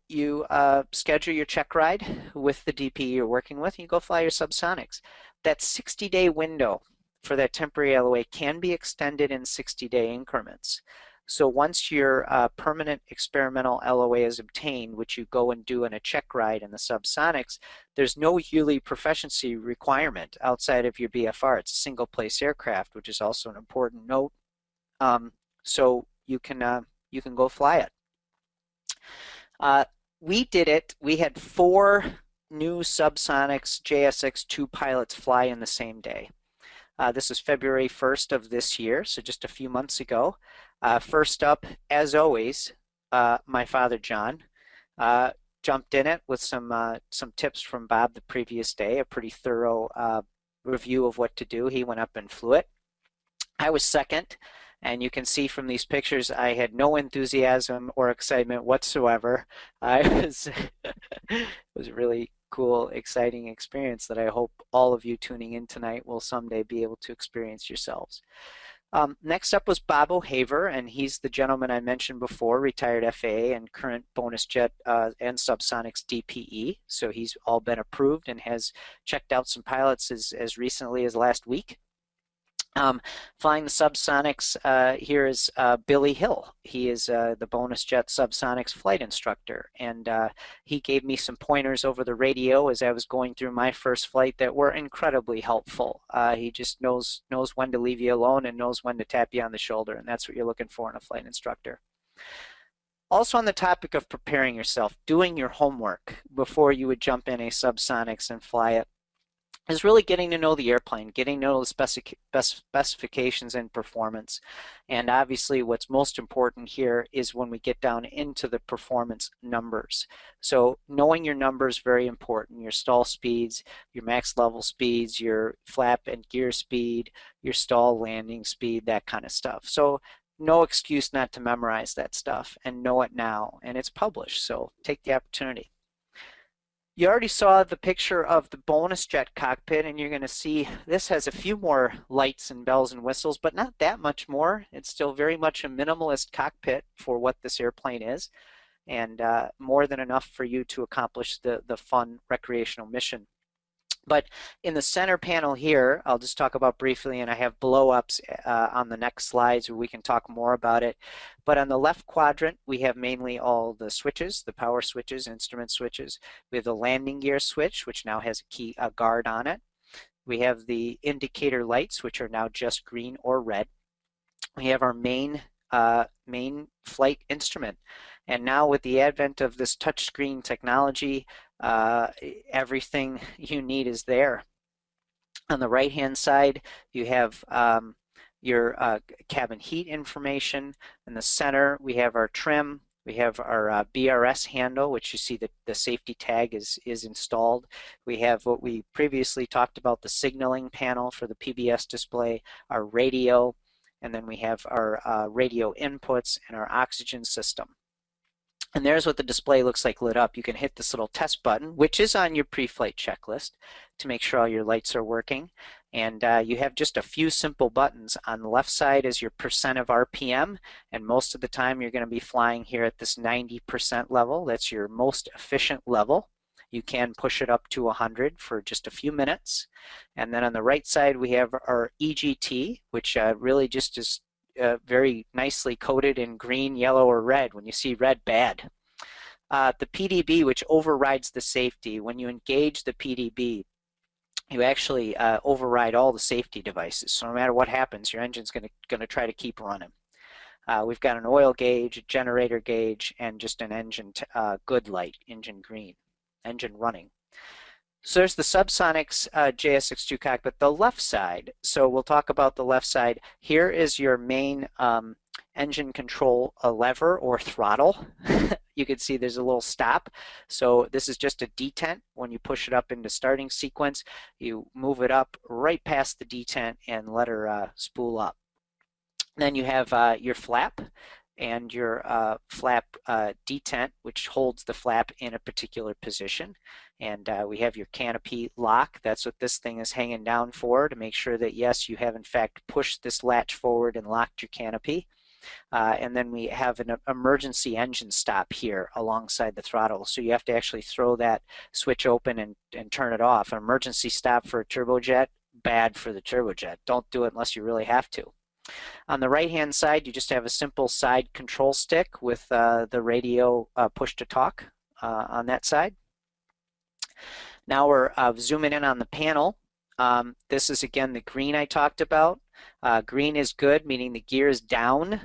you schedule your check ride with the DP you're working with, and you go fly your SubSonex. That 60-day window for that temporary LOA can be extended in 60-day increments. So once your permanent experimental LOA is obtained, which you go and do in a check ride in the SubSonex, there's no yearly proficiency requirement outside of your BFR. It's a single place aircraft, which is also an important note. So you can go fly it. We did it. We had 4 new SubSonex JSX2 pilots fly in the same day. This is February 1st of this year, so just a few months ago. First up, as always, my father John jumped in it with some tips from Bob the previous day, a pretty thorough review of what to do. He went up and flew it. I was second, and you can see from these pictures I had no enthusiasm or excitement whatsoever. It was a really cool, exciting experience that I hope all of you tuning in tonight will someday be able to experience yourselves. Next up was Bob O'Haver, and he's the gentleman I mentioned before, retired FAA and current BonusJet and SubSonex DPE. So he's all been approved and has checked out some pilots as recently as last week. Flying the SubSonex, here is Billy Hill. He is the BonusJet SubSonex flight instructor, and he gave me some pointers over the radio as I was going through my first flight that were incredibly helpful. He just knows when to leave you alone and knows when to tap you on the shoulder, and that's what you're looking for in a flight instructor. Also on the topic of preparing yourself, doing your homework before you would jump in a SubSonex and fly it, is really getting to know the airplane, getting to know the specifications and performance. And obviously what's most important here is when we get down into the performance numbers. So knowing your numbers is very important, your stall speeds, your max level speeds, your flap and gear speed, your stall landing speed, that kind of stuff. So no excuse not to memorize that stuff and know it now, and it's published, so take the opportunity. You already saw the picture of the BonusJet cockpit, and you're going to see this has a few more lights and bells and whistles, but not that much more. It's still very much a minimalist cockpit for what this airplane is, and more than enough for you to accomplish the fun recreational mission. But in the center panel here, I'll just talk about briefly, and I have blow-ups on the next slides where we can talk more about it. But on the left quadrant, we have mainly all the switches, the power switches, instrument switches. We have the landing gear switch, which now has a guard on it. We have the indicator lights, which are now just green or red. We have our main flight instrument. And now with the advent of this touchscreen technology, everything you need is there. On the right hand side you have your cabin heat information. In the center we have our trim, we have our BRS handle, which you see that the safety tag is installed. We have what we previously talked about, the signaling panel for the PBS display, our radio, and then we have our radio inputs and our oxygen system. And there's what the display looks like lit up. You can hit this little test button, which is on your pre-flight checklist, to make sure all your lights are working. And you have just a few simple buttons. On the left side is your percent of RPM, and most of the time you're going to be flying here at this 90% level. That's your most efficient level. You can push it up to 100 for just a few minutes. And then on the right side we have our EGT, which really just is very nicely coded in green, yellow, or red. When you see red, bad. The PDB, which overrides the safety. When you engage the PDB, you actually override all the safety devices. So no matter what happens, your engine's going to try to keep running. We've got an oil gauge, a generator gauge, and just an engine good light, engine green, engine running. So there's the SubSonex JSX2 cockpit, the left side. So we'll talk about the left side. Here is your main engine control lever or throttle. You can see there's a little stop. So this is just a detent. When you push it up into starting sequence, you move it up right past the detent and let her spool up. Then you have your flap and your flap detent, which holds the flap in a particular position. And we have your canopy lock. That's what this thing is hanging down for, to make sure that, yes, you have in fact pushed this latch forward and locked your canopy. And then we have an emergency engine stop here alongside the throttle. So you have to actually throw that switch open and turn it off. An emergency stop for a turbojet, bad for the turbojet. Don't do it unless you really have to. On the right hand side you just have a simple side control stick with the radio push to talk on that side. Now we're zooming in on the panel. This is again the green I talked about. Green is good, meaning the gear is down.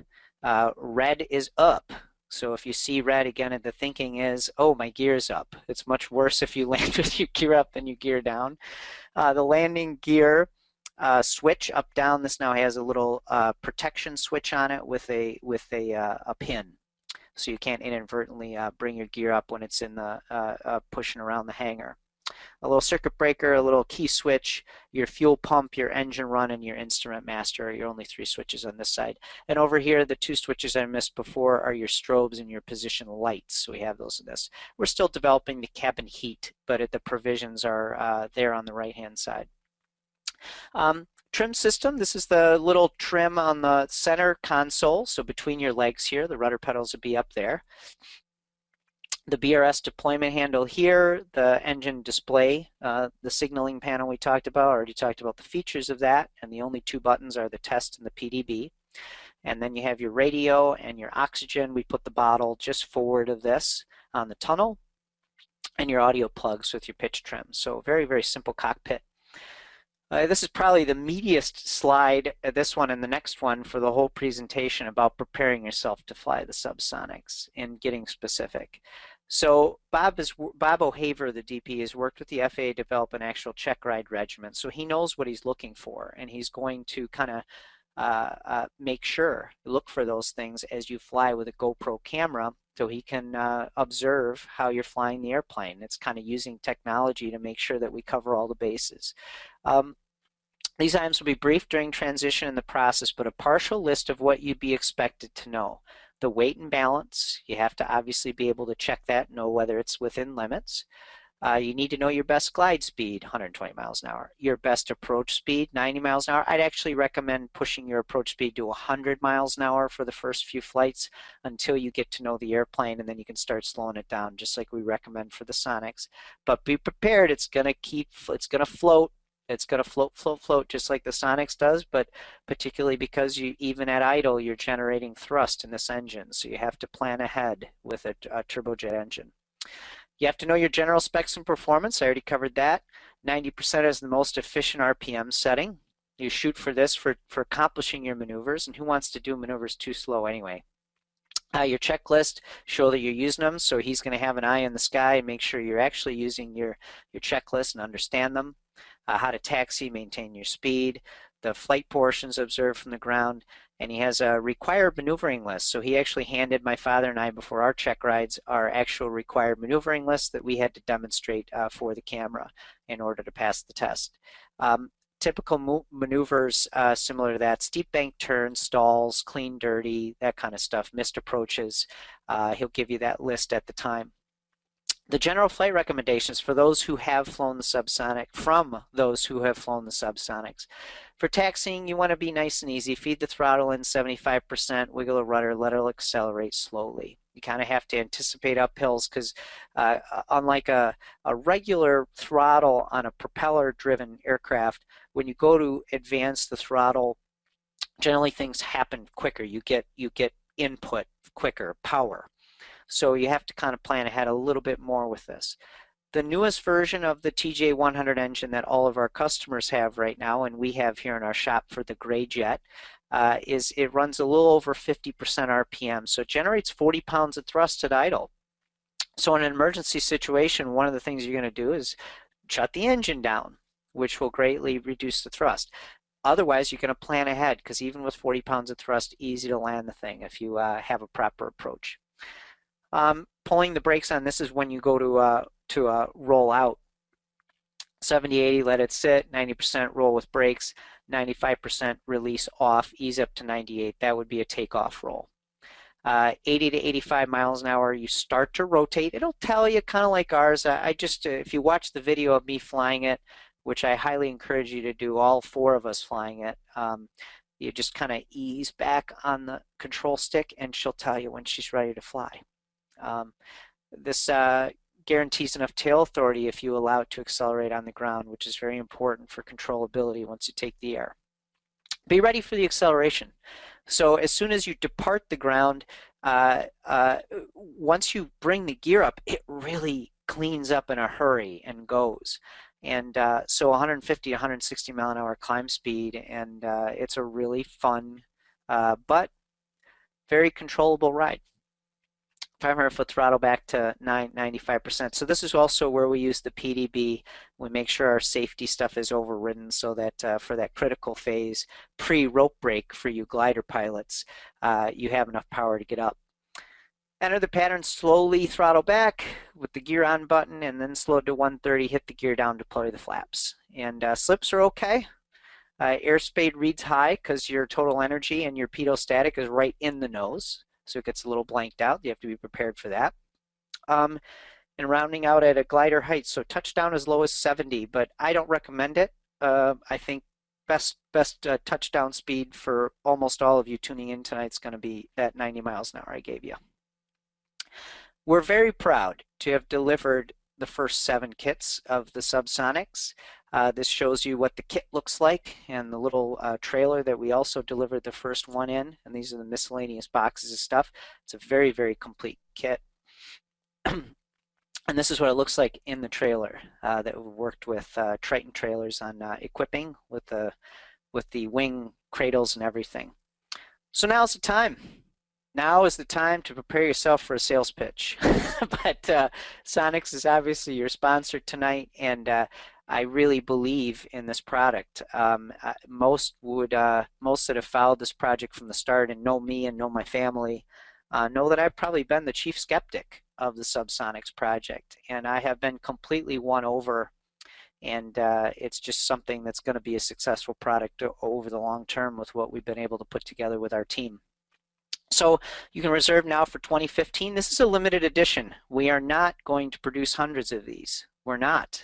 Red is up. So if you see red, again, the thinking is, oh, my gear's up. It's much worse if you land with your gear up than your gear down. The landing gear switch up down, this now has a little protection switch on it with a pin. So you can't inadvertently bring your gear up when it's in the pushing around the hangar. A little circuit breaker, a little key switch, your fuel pump, your engine run, and your instrument master are your only three switches on this side. And over here, the two switches I missed before are your strobes and your position lights. So we have those in this. We're still developing the cabin heat, but the provisions are there on the right-hand side. Trim system, this is the little trim on the center console. So between your legs here, the rudder pedals would be up there. The BRS deployment handle here, the engine display, the signaling panel we talked about, already talked about the features of that, and the only two buttons are the test and the PDB. And then you have your radio and your oxygen. We put the bottle just forward of this on the tunnel, and your audio plugs with your pitch trim. So very, very simple cockpit. This is probably the meatiest slide, this one and the next one, for the whole presentation about preparing yourself to fly the SubSonex and getting specific. So Bob O'Haver, the DP, has worked with the FAA to develop an actual check ride regimen. So he knows what he's looking for, and he's going to kind of make sure, look for those things as you fly with a GoPro camera, so he can observe how you're flying the airplane. It's kind of using technology to make sure that we cover all the bases. These items will be brief during transition in the process, but a partial list of what you'd be expected to know. The weight and balance, you have to obviously be able to check that, know whether it's within limits. You need to know your best glide speed, 120 miles an hour. Your best approach speed, 90 miles an hour. I'd actually recommend pushing your approach speed to 100 miles an hour for the first few flights until you get to know the airplane, and then you can start slowing it down, just like we recommend for the Sonex. But be prepared, it's going to float. It's going to float, just like the Sonex does, but particularly because even at idle, you're generating thrust in this engine, so you have to plan ahead with a turbojet engine. You have to know your general specs and performance. I already covered that. 90% is the most efficient RPM setting. You shoot for this for accomplishing your maneuvers, and who wants to do maneuvers too slow anyway? Your checklist, show that you're using them, so he's going to have an eye in the sky and make sure you're actually using your checklist and understand them. How to taxi, maintain your speed, the flight portions observed from the ground, and he has a required maneuvering list. So he actually handed my father and I, before our check rides, our actual required maneuvering list that we had to demonstrate for the camera in order to pass the test. Typical maneuvers similar to that: steep bank turns, stalls, clean, dirty, that kind of stuff, missed approaches. He'll give you that list at the time. The general flight recommendations for those who have flown the SubSonex, from those who have flown the SubSonex. For taxiing, you want to be nice and easy. Feed the throttle in 75%, wiggle the rudder, let it accelerate slowly. You kind of have to anticipate uphills because unlike a regular throttle on a propeller-driven aircraft, when you go to advance the throttle, generally things happen quicker. You get input quicker, power. So you have to kind of plan ahead a little bit more with this. The newest version of the TJ100 engine that all of our customers have right now, and we have here in our shop for the gray jet, it runs a little over 50% RPM. So it generates 40 pounds of thrust at idle. So in an emergency situation, one of the things you're going to do is shut the engine down, which will greatly reduce the thrust. Otherwise, you're going to plan ahead, because even with 40 pounds of thrust, easy to land the thing if you have a proper approach. Pulling the brakes on this is when you go to roll out. 70-80, let it sit. 90% roll with brakes. 95% release off. Ease up to 98. That would be a takeoff roll. 80 to 85 miles an hour, you start to rotate. It'll tell you, kind of like ours. If you watch the video of me flying it, which I highly encourage you to do, all four of us flying it, you just kind of ease back on the control stick, and she'll tell you when she's ready to fly. This guarantees enough tail authority if you allow it to accelerate on the ground, which is very important for controllability once you take the air. Be ready for the acceleration. So as soon as you depart the ground, once you bring the gear up, it really cleans up in a hurry and goes. And so 150 to 160 mile an hour climb speed, and it's a really fun but very controllable ride. 500-foot throttle back to 95%. So this is also where we use the PDB. We make sure our safety stuff is overridden so that for that critical phase, pre-rope break for you glider pilots, you have enough power to get up. Enter the pattern, slowly throttle back with the gear on button, and then slow to 130, hit the gear down, deploy the flaps. And slips are okay. Airspeed reads high because your total energy and your pedostatic is right in the nose. So it gets a little blanked out. You have to be prepared for that. And rounding out at a glider height, so touchdown as low as 70, but I don't recommend it. I think best touchdown speed for almost all of you tuning in tonight is going to be that 90 miles an hour I gave you. We're very proud to have delivered the first 7 kits of the SubSonex. This shows you what the kit looks like and the little trailer that we also delivered the first one in, and these are the miscellaneous boxes of stuff. It's a very, very complete kit. And this is what it looks like in the trailer that we worked with Triton trailers on equipping with the wing cradles and everything. So now's the time. Now is the time to prepare yourself for a sales pitch. But Sonex is obviously your sponsor tonight, and I really believe in this product. Most that have followed this project from the start and know me and know my family know that I've probably been the chief skeptic of the SubSonex project, and I have been completely won over, and it's just something that's going to be a successful product over the long term with what we've been able to put together with our team. So you can reserve now for 2015. This is a limited edition. We are not going to produce hundreds of these. We're not.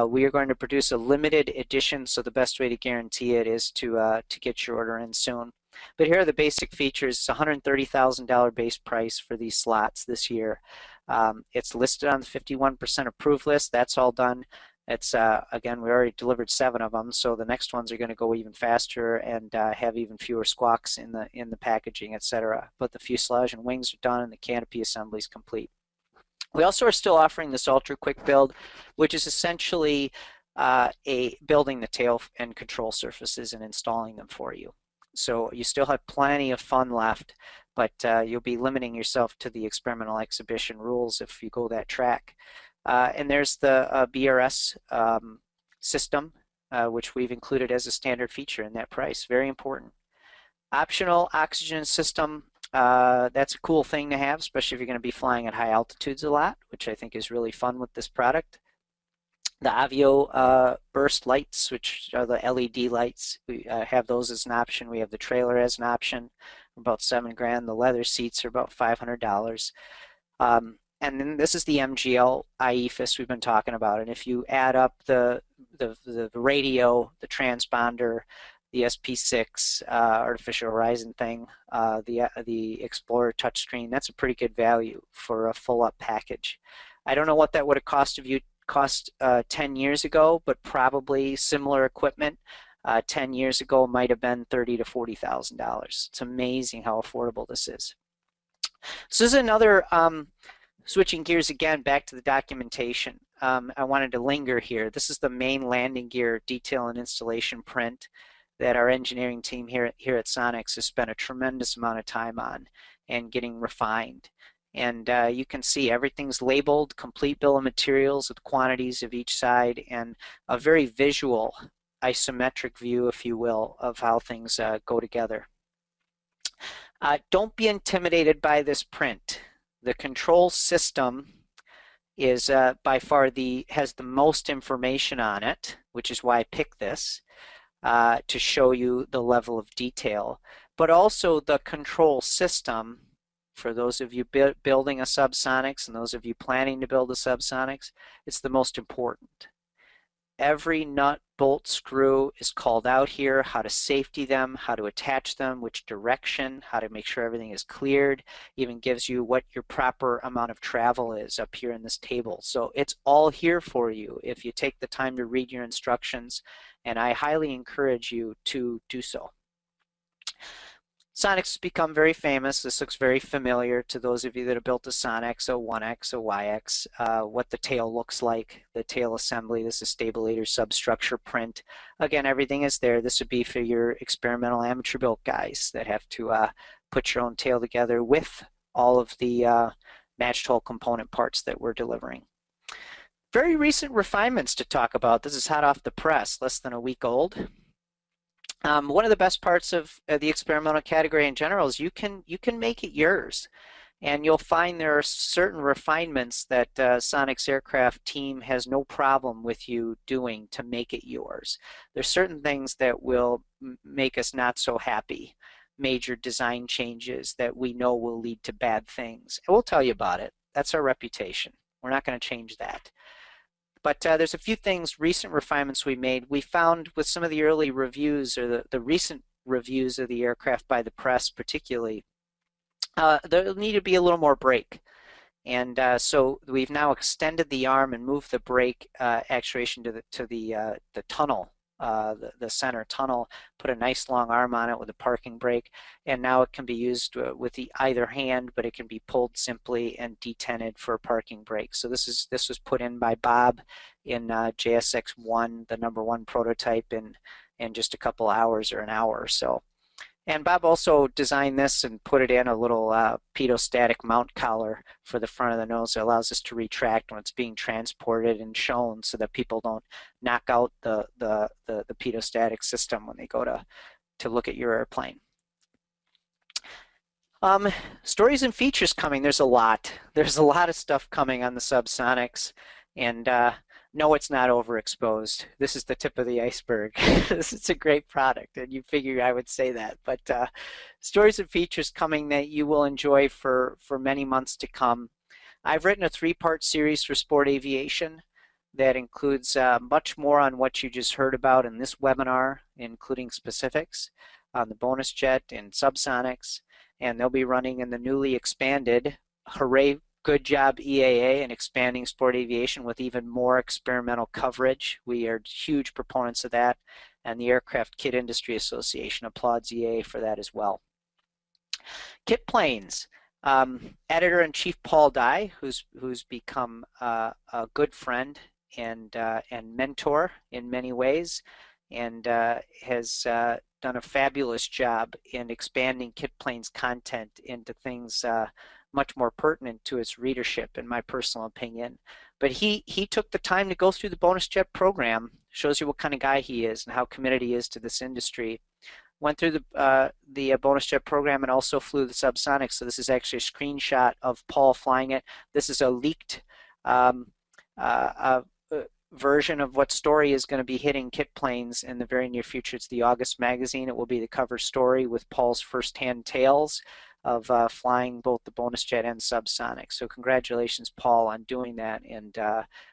We are going to produce a limited edition, so the best way to guarantee it is to get your order in soon. But here are the basic features. It's a $130,000 base price for these slots this year. It's listed on the 51% approved list. That's all done. It's again, we already delivered 7 of them, so the next ones are going to go even faster and have even fewer squawks in the packaging, etc. But the fuselage and wings are done, and the canopy assembly is complete. We also are still offering this ultra quick build, which is essentially building the tail and control surfaces and installing them for you. So you still have plenty of fun left, but you'll be limiting yourself to the experimental exhibition rules if you go that track. And there's the BRS system, which we've included as a standard feature in that price. Very important. Optional oxygen system. That's a cool thing to have, especially if you're going to be flying at high altitudes a lot, which I think is really fun with this product. The Avio burst lights, which are the LED lights, we have those as an option. We have the trailer as an option, about $7 grand. The leather seats are about $500. And then this is the MGL IEFIS we've been talking about. And if you add up the radio, the transponder, the SP6 artificial horizon thing, the Explorer touchscreen, that's a pretty good value for a full-up package. I don't know what that would have cost 10 years ago, but probably similar equipment 10 years ago might have been $30,000 to $40,000. It's amazing how affordable this is. So this is another, switching gears again back to the documentation. I wanted to linger here. This is the main landing gear detail and installation print that our engineering team here at Sonex has spent a tremendous amount of time on and getting refined. And you can see everything's labeled, complete bill of materials with quantities of each side, and a very visual isometric view, if you will, of how things go together. Don't be intimidated by this print. The control system is by far has the most information on it, which is why I picked this to show you the level of detail. But also the control system, for those of you building a SubSonex and those of you planning to build a SubSonex, it's the most important. Every nut, bolt, screw is called out here, how to safety them, how to attach them, which direction, how to make sure everything is cleared, even gives you what your proper amount of travel is up here in this table. So it's all here for you if you take the time to read your instructions, and I highly encourage you to do so. Sonex has become very famous. This looks very familiar to those of you that have built a Sonex, a 1X, a YX, what the tail looks like, the tail assembly. This is stabilator substructure print. Again, everything is there. This would be for your experimental amateur built guys that have to put your own tail together with all of the matched hole component parts that we're delivering. Very recent refinements to talk about. This is hot off the press, less than a week old. One of the best parts of the experimental category in general is you can make it yours, and you'll find there are certain refinements that Sonex Aircraft team has no problem with you doing to make it yours. There's certain things that will make us not so happy, major design changes that we know will lead to bad things, and we'll tell you about it. That's our reputation. We're not going to change that. But there's a few things, recent refinements we made. We found with some of the early reviews, or the recent reviews of the aircraft by the press particularly, there needed to be a little more break. And so we've now extended the arm and moved the brake actuation to the tunnel, the center tunnel, put a nice long arm on it with a parking brake, and now it can be used with the either hand, but it can be pulled simply and detented for a parking brake. So this was put in by Bob in JSX1, the #1 prototype, in just a couple hours or an hour or so. And Bob also designed this and put it in a little pedostatic mount collar for the front of the nose that allows us to retract when it's being transported and shown, so that people don't knock out the pedostatic system when they go to look at your airplane. Stories and features coming. There's a lot. There's a lot of stuff coming on the SubSonex, and no, it's not overexposed. This is the tip of the iceberg. It's a great product, and you figure I would say that. But stories and features coming that you will enjoy for many months to come. I've written a 3-part series for sport aviation that includes much more on what you just heard about in this webinar, including specifics on the BonusJet and SubSonex, and they'll be running in the newly expanded, hooray, good job EAA, and expanding sport aviation with even more experimental coverage. We are huge proponents of that, and the Aircraft Kit Industry Association applauds EAA for that as well. Kit planes. Editor-in-Chief Paul Dye, who's become a good friend and mentor in many ways, and has done a fabulous job in expanding Kit planes content into things much more pertinent to its readership, in my personal opinion. But he took the time to go through the BonusJet program. Shows you what kind of guy he is and how committed he is to this industry. Went through the BonusJet program and also flew the SubSonex. So this is actually a screenshot of Paul flying it. This is a leaked version of what story is going to be hitting Kit planes in the very near future. It's the August magazine. It will be the cover story with Paul's first-hand tales of flying both the BonusJet and SubSonex. So congratulations, Paul, on doing that, and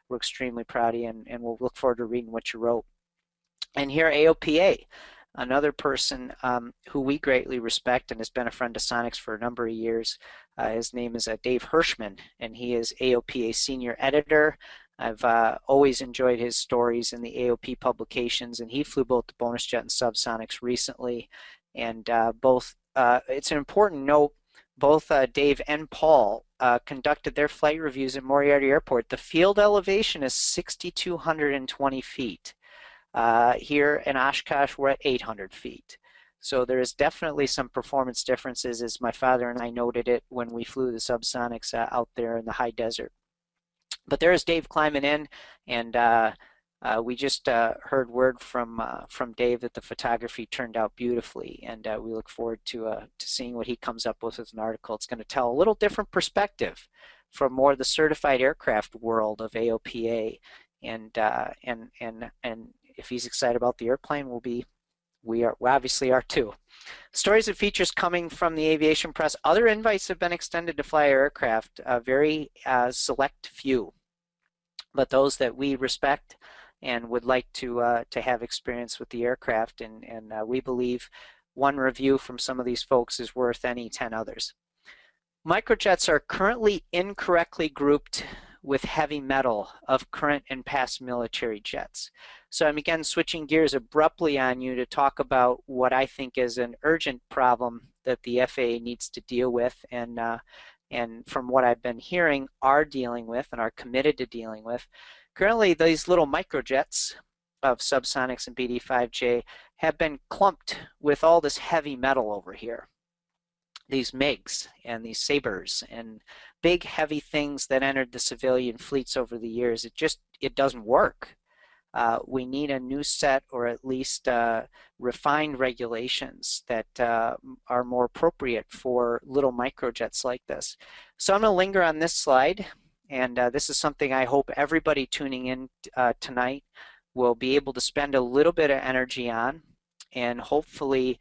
we're extremely proud of you, and we'll look forward to reading what you wrote. And here, AOPA, another person who we greatly respect and has been a friend of Sonex for a number of years. His name is Dave Hirschman, and he is AOPA Senior Editor. I've always enjoyed his stories in the AOP publications, and he flew both the BonusJet and SubSonex recently, and it's an important note, both Dave and Paul conducted their flight reviews at Moriarty Airport. The field elevation is 6,220 feet. Here in Oshkosh, we're at 800 feet. So there is definitely some performance differences, as my father and I noted it when we flew the SubSonex out there in the high desert. But there's Dave climbing in, and we just heard word from Dave that the photography turned out beautifully, and we look forward to seeing what he comes up with as an article. It's going to tell a little different perspective from more the certified aircraft world of AOPA, and if he's excited about the airplane, we obviously are too. Stories and features coming from the aviation press. Other invites have been extended to fly our aircraft, a very select few, but those that we respect and would like to have experience with the aircraft, and we believe one review from some of these folks is worth any 10 others. Microjets are currently incorrectly grouped with heavy metal of current and past military jets. So I'm again switching gears abruptly on you to talk about what I think is an urgent problem that the FAA needs to deal with, and from what I've been hearing are dealing with and are committed to dealing with. Currently, these little microjets of SubSonex and BD5J have been clumped with all this heavy metal over here. These MiGs and these Sabres and big heavy things that entered the civilian fleets over the years. It doesn't work. We need a new set, or at least refined regulations that are more appropriate for little microjets like this. So I'm going to linger on this slide, and this is something I hope everybody tuning in tonight will be able to spend a little bit of energy on, and hopefully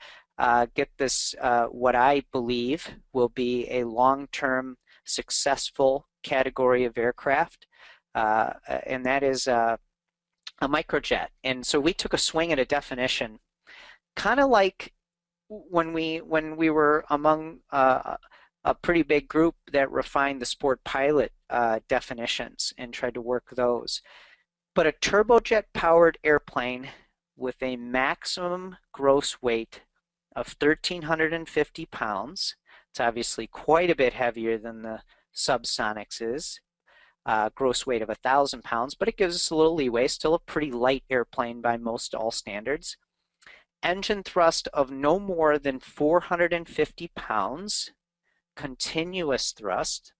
get this, what I believe will be a long-term successful category of aircraft, and that is a microjet. And so we took a swing at a definition, kind of like when we were among a pretty big group that refined the sport pilot definitions and tried to work those. But a turbojet powered airplane with a maximum gross weight of 1,350 pounds. It's obviously quite a bit heavier than the SubSonex is. Gross weight of 1,000 pounds, but it gives us a little leeway. Still a pretty light airplane by most all standards. Engine thrust of no more than 450 pounds, continuous thrust,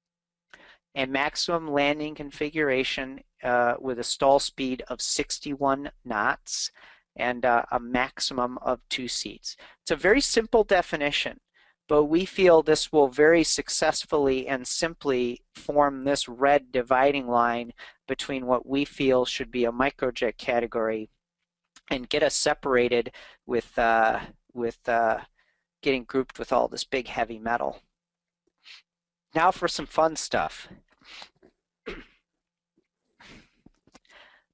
and maximum landing configuration with a stall speed of 61 knots and a maximum of 2 seats. It's a very simple definition, but we feel this will very successfully and simply form this red dividing line between what we feel should be a microjet category and get us separated with getting grouped with all this big heavy metal. Now for some fun stuff.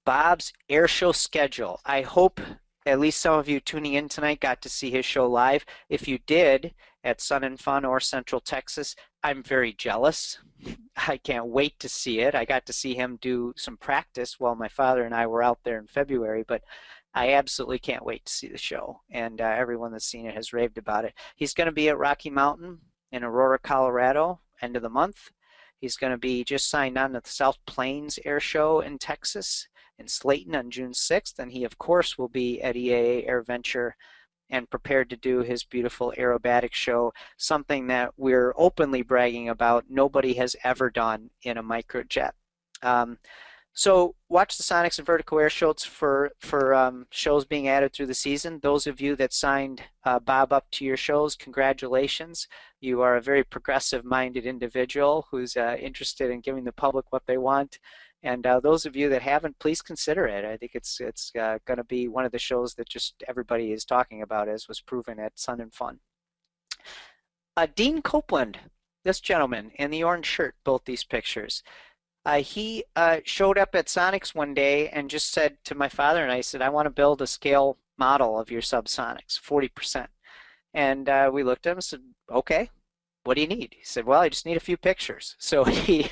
Bob's air show schedule. I hope at least some of you tuning in tonight got to see his show live. If you did at Sun and Fun or Central Texas, I'm very jealous. I can't wait to see it. I got to see him do some practice while my father and I were out there in February, but I absolutely can't wait to see the show, and everyone that's seen it has raved about it. He's going to be at Rocky Mountain in Aurora, Colorado, end of the month. He's going to be just signed on to the South Plains Air Show in Texas, in Slayton on June 6th, and he, of course, will be at EAA AirVenture and prepared to do his beautiful aerobatic show, something that we're openly bragging about nobody has ever done in a microjet. So watch the Sonex and Vertical Air shows for shows being added through the season. Those of you that signed Bob up to your shows, congratulations. You are a very progressive-minded individual who's interested in giving the public what they want. And those of you that haven't, please consider it. I think it's going to be one of the shows that just everybody is talking about, as was proven at Sun and Fun. Dean Copeland, this gentleman in the orange shirt, both these pictures. He showed up at Sonex one day and just said to my father and I, said, I want to build a scale model of your SubSonex, 40%. And we looked at him and said, okay, what do you need? He said, well, I just need a few pictures. So he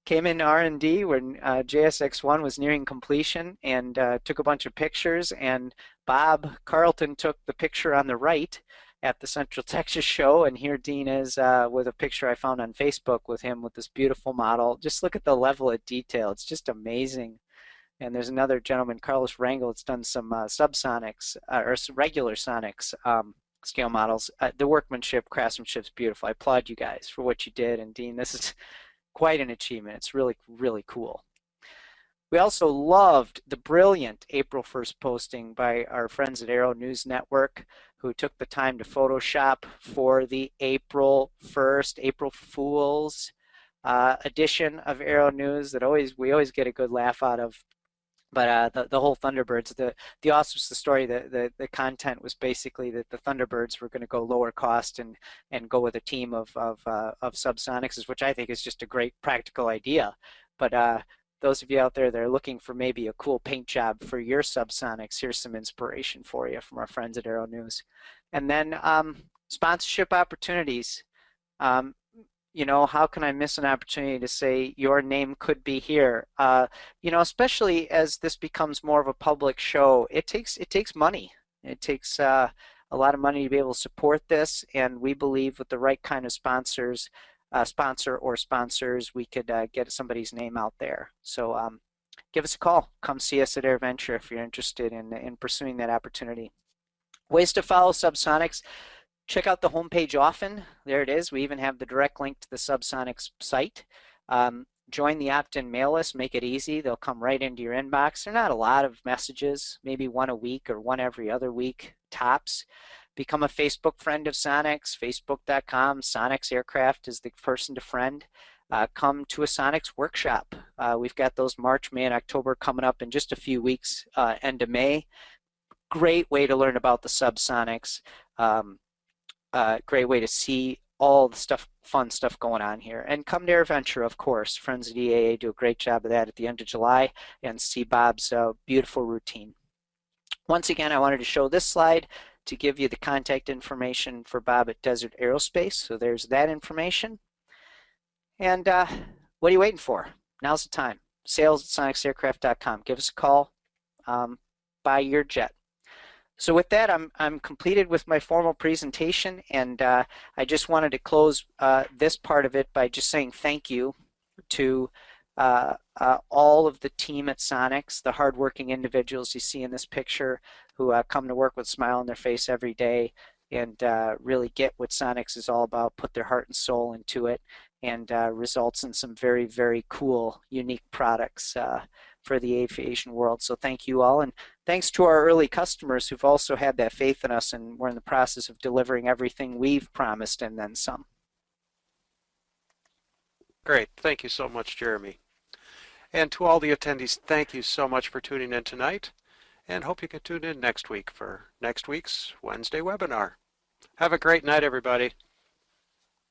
came in R&D when JSX-1 was nearing completion and took a bunch of pictures, and Bob Carlton took the picture on the right at the Central Texas show, and here Dean is with a picture I found on Facebook with him with this beautiful model. Just look at the level of detail. It's just amazing. And there's another gentleman, Carlos Rangel, that's done some SubSonex or regular Sonex scale models. The workmanship, craftsmanship is beautiful. I applaud you guys for what you did. And Dean, this is quite an achievement. It's really, really cool. We also loved the brilliant April 1st posting by our friends at Aero News Network, who took the time to Photoshop for the April 1st, April Fool's edition of Aero News that we always get a good laugh out of. But the whole Thunderbirds, the awesome story, the content was basically that the Thunderbirds were going to go lower cost and go with a team of SubSonexes, which I think is just a great practical idea. But those of you out there that are looking for maybe a cool paint job for your SubSonex, here's some inspiration for you from our friends at Aero News. And then sponsorship opportunities. You know, how can I miss an opportunity to say your name could be here? You know, especially as this becomes more of a public show, it takes money. It takes a lot of money to be able to support this, and we believe with the right kind of sponsors, we could get somebody's name out there. So give us a call. Come see us at AirVenture if you're interested in pursuing that opportunity. Ways to follow SubSonex. Check out the homepage often. There it is. We even have the direct link to the SubSonex site. Join the opt-in mail list. Make it easy. They'll come right into your inbox. They're not a lot of messages, maybe one a week or one every other week, tops. Become a Facebook friend of Sonex, facebook.com. Sonex Aircraft is the person to friend. Come to a Sonex workshop. We've got those March, May, and October coming up in just a few weeks, end of May. Great way to learn about the SubSonex. Great way to see all the stuff, fun stuff going on here. And come to AirVenture, of course. Friends at EAA do a great job of that at the end of July, and see Bob's beautiful routine. Once again, I wanted to show this slide to give you the contact information for Bob at Desert Aerospace. So there's that information. And what are you waiting for? Now's the time. Sales@sonexaircraft.com. Give us a call. Buy your jet. So with that, I'm completed with my formal presentation, and I just wanted to close this part of it by just saying thank you to all of the team at Sonex, the hardworking individuals you see in this picture who come to work with a smile on their face every day and really get what Sonex is all about, put their heart and soul into it, and results in some very, very cool, unique products for the aviation world. So thank you all, and thanks to our early customers who've also had that faith in us, and we're in the process of delivering everything we've promised and then some. Great. Thank you so much, Jeremy. And to all the attendees, thank you so much for tuning in tonight, and hope you can tune in next week for next week's Wednesday webinar. Have a great night, everybody.